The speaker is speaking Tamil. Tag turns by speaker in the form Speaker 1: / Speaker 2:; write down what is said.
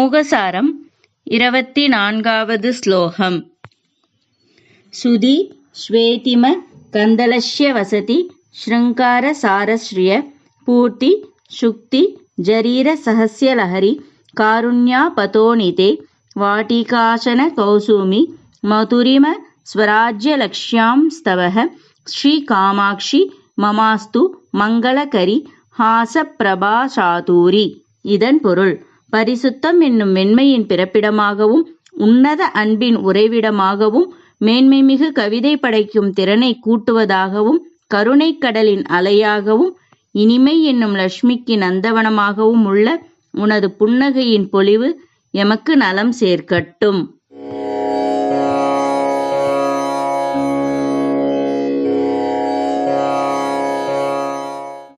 Speaker 1: மூகசாரம் 24வது ஸ்லோகம். சுதி ஸ்வேதிம கந்தலஸ்ய வசதி ஸ்ருங்கார சாரஸ்ரிய பூர்த்தி சுக்தி ஜரீர சஹஸ்ய லஹரி காருண்யா பதோனிதே வாட்டிகாசன கௌசுமி மதுரிம ஸ்வராஜ்ய லக்ஷ்யாம் ஸ்தவஹ ஸ்ரீ காமாட்சி மமாஸ்து மங்களகரி ஹாச பிரபா சாதூரி. இதன் பொருள்: பரிசுத்தம் என்னும் மென்மையின் பிறப்பிடமாகவும் உன்னத அன்பின் உறைவிடமாகவும் மேன்மைமிகு கவிதை படைக்கும் திறனை கூட்டுவதாகவும் கருணைக் கடலின் அலையாகவும் இனிமை என்னும் லட்சுமிக்கு நந்தவனமாகவும் உள்ள உனது புன்னகையின் பொலிவு எமக்கு நலம் சேர்க்கட்டும்.